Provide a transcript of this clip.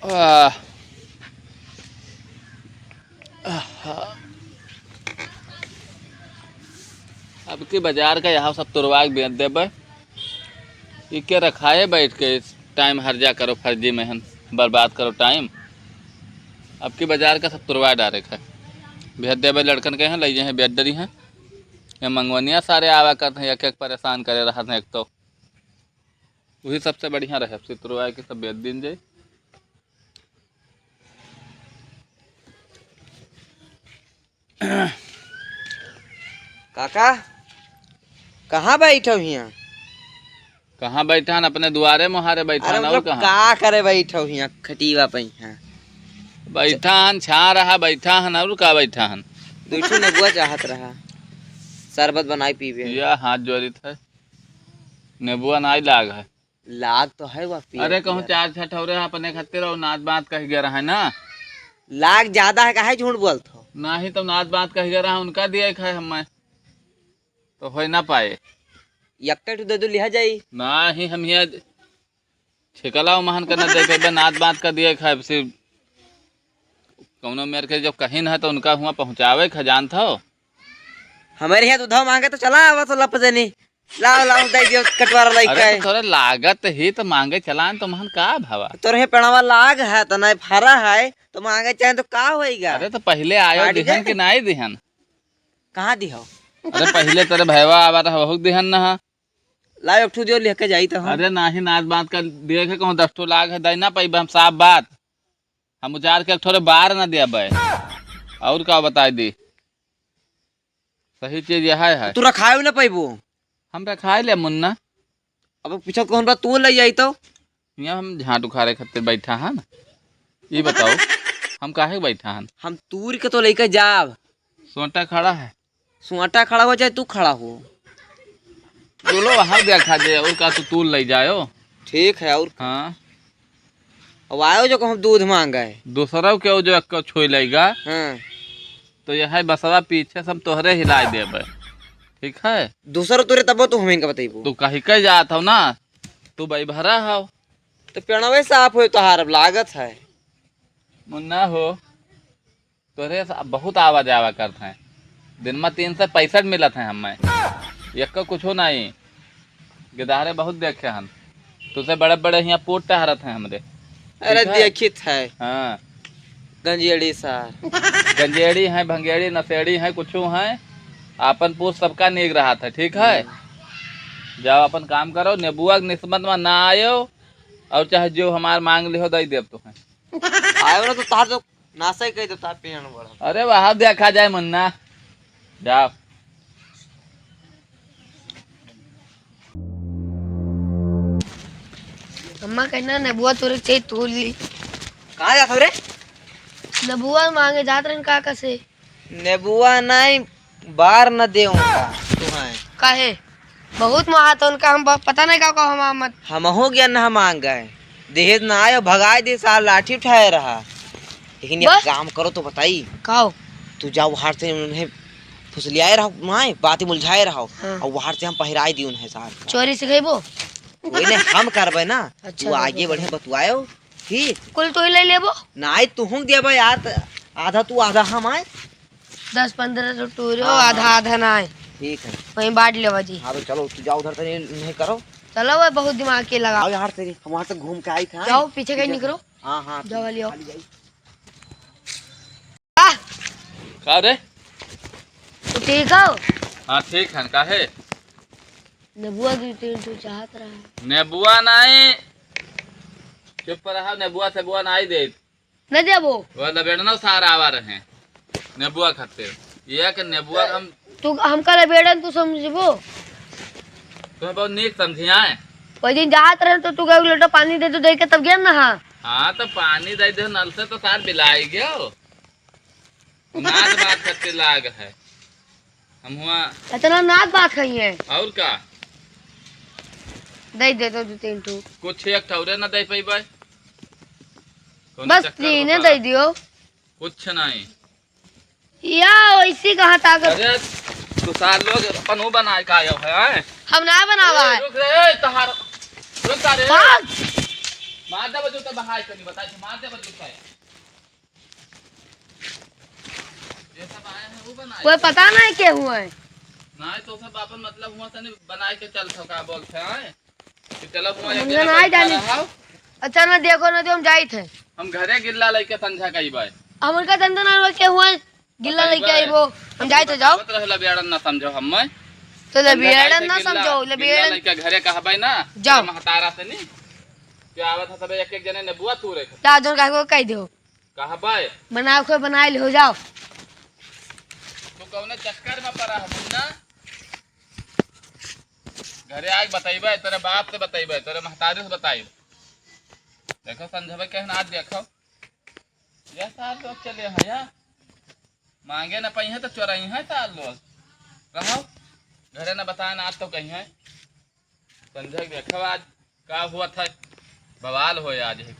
आह, आह, अब की बाजार का यहाँ सब तुरवा के बेच देबै। ई के रखाए बैठ के टाइम हर्जा करो फर्जी मेहन बर्बाद करो टाइम। अब की बाजार का सब तुरवा डारे है भेज देबै लड़कन के हैं लइजे हैं बेच दरी हैं। ये मंगवनिया सारे आवा करते हैं एक एक परेशान करे रहा था। एक तो वही सबसे बढ़िया रहे फिर तुरवा के सब बेच दिन जाए। काका कहाँ बैठे हो यहाँ? कहाँ बैठा हन? अपने दुआरे मुहारे बैठा अरे हन। और मतलब कहाँ का करे बैठे हो यहाँ खटीवा पे यहाँ? बैठा हन? छा रहा बैठा हन। और का बैठा हन? दूठो नबुआ चाहत रहा शरबत बनाई पीवे। यह हाथ जोड़ी थे नेबुआ नाई लाग है। लाग तो है वह पियर अरे कहूँ पियर। चार छठौरे अपने खातिर और नाच बात कह गया रहा है ना। लाग ज्यादा है काहे झूठ बोलत हो? ना ही तो नाच बात कह गया रहा उनका दिया खाए हमें तो हो ना पाए। यक्का तो दे दो लिहा जाई। ना ही हम यहाँ छिकला महान करना दे पे नाच बात का दिए खाए सिर्फ कौनो मेरे के जब कहीं ना है तो उनका हुआ पहुँचावे खजान था। हमारे यहाँ दूधा मांगे तो चला आवा तो लप देनी। लाओ लाओ दे दियो कटवारा लाई अरे का तो थोड़ा लागत ही तो मांगे चलान तो महान का भावा। तोरे पेड़वा लाग है तो नहीं फरा है तो मांगे चाहे तो का होएगा? अरे तो पहले आयो गाड़ी दिहन दे। कि नहीं दिहन? कहाँ दिहो? अरे पहले तेरे भैया आवा रहा बहुत दिहन ना। लाओ एक ठू दियो लेके जाई तो हम। अरे ना ही नाच बात का दिए के कहूँ 10 ठो लाग है देना पाई हम साफ बात। हम उचार के थोड़े बाहर ना दिया बे और का बता दी। सही चीज यह है तू रखायो ना पैबू। हम रखाए ले मुन्ना। अब पीछे कौन बा तू ले जाई तो? यहाँ हम झाट उखाड़े खातिर बैठा हन। ये बताओ हम काहे बैठा हन? हम तूर के तो लेके जाब। सोटा खड़ा है सुआटा खड़ा हो जाए तू खड़ा हो। बोलो वहाँ देखा दे और का तू ले जायो। ठीक है और हाँ अब आयो जो हम दूध मांगे। दूसरा क्यों जो एक छोई लेगा हाँ तो यह बसवा पीछे सब तोहरे हिला देबे। ठीक है दूसरा तुरे तब तू हमें का बताइबू। तू कहीं के जात हो ना तू भाई भरा हो तो पेड़वे साफ हो तो हार लागत है। मुन्ना हो तोरे से बहुत आवाज आवा करते हैं। दिन में 365 मिलत है हमें एक का कुछ नहीं। गिदारे बहुत देखे हम तुझसे बड़े बड़े यहाँ पोट टहरत हैं हमरे। अरे ठीक है? देखित है हाँ गंजेड़ी सार। गंजेड़ी है भंगेड़ी नशेड़ी है कुछ है अपन पूछ सबका नीक रहा था। ठीक है जाओ अपन काम करो नेबुआ के निस्बत में ना आयो और चाहे जो हमार मांग लिहो दई देव तो है। आयो ना तो तार तो नासा ही कह दो तार पेड़ बड़ा। अरे वहाँ देखा जाए मुन्ना जाओ। अम्मा कहना नबुआ तोरे चाहिए तू ली। कहाँ जात हो रे? नबुआ मांगे जात रहन काका से। नेबुआ नहीं बार न दे उनका तुम्हें। काहे बहुत महात उनका हम पता नहीं का हम मत। हम हो गया ना मांग गए दहेज ना आयो भगाए दे साल लाठी उठाए रहा। लेकिन ये बस? काम करो तो बताई काओ तू जाओ वहां से उन्हें फुसलियाए रहो माए बातें मुलझाए रहो। हाँ। और वहां से हम पहराए दी उन्हें साल चोरी से गईबो। वही ने हम करबे ना। अच्छा, तू आगे बढ़े बतुआयो ठीक कुल तो ही ले लेबो। नाई तू हूं देबे यार आधा तू आधा हम आए। 10-15 टूरो हाँ, आधा आधा ना है ठीक है वहीं बांट लेवा जी। हाँ तो चलो तू जाओ उधर से नहीं करो। चलो वो बहुत दिमाग के लगा। आओ यार तेरी हम वहां से घूम के आई था। जाओ पीछे कहीं निकलो। हाँ हाँ जाओ वाली आओ। का रे? तो ठीक हो हाँ ठीक है काहे नबुआ की तीन तू चाहत रहा नेबुआ नहीं चुप रहा नेबुआ से बुआ नहीं दे न देबो। वो लबेड़ना सारा आवा रहे नेबुआ खातिर ये कि नेबुआ हम तू हमका लबेड़न तू समझबो। तुम्हें बहुत नीक समझिया है। कोई दिन जात रहे तो तू कहे लोटा पानी दे तो दे के तब गया ना। हाँ हाँ तो पानी दे दे नल से तो सार बिलाई गयो नाच बात करते लाग है हम हुआ इतना नाक बात कही है। और का दे दे तो 2-3 टू कुछ एक ठौरे न दे पैबै बस तीन दे दियो। कुछ नहीं या वैसी कहाँ ताकत। अरे तू सार लोग अपन वो बनाए का आयो है हम ना बनावा है। रुक रे तहार रुक रे भाग मार दे बजू तो बहाय कनी बता मार दे बजू है ये सब आए हैं वो बनाए कोई पता नहीं के हुआ है। नहीं तो सब अपन मतलब हुआ तने बनाए के चल सका बोलते हैं कि चलो हुआ एक मुझे नहीं जानी। अच्छा ना देखो ना जो हम जाई थे हम घरे गिल्ला लेके संझा कई बार हम उनका धंधा ना के हुआ है गिल्ला लेके आई वो हम जाई थे जाओ मत रहला बेड़न ना समझो हम तो लबेड़न ना समझो लबेड़न लेके घरे कहबै ना जाओ। महतारा से नहीं क्या आवत है सब एक एक जने ने बुआ तू रे दादू का को कह दो कहबै बनाओ को बनाए ले हो जाओ। तू कौने चक्कर में पड़ा है मुन्ना घरे आके बतैबै तेरे बाप से बतैबै तेरे महतारी से बताई देखो संझबे कहन आज देखो ये साल लोग चले हैं या मांगे ना पई है तो चोराई है साल लोग रहो घरे ना बताए ना आज तो कहीं है संजय देखो आज का हुआ था बवाल हो आज है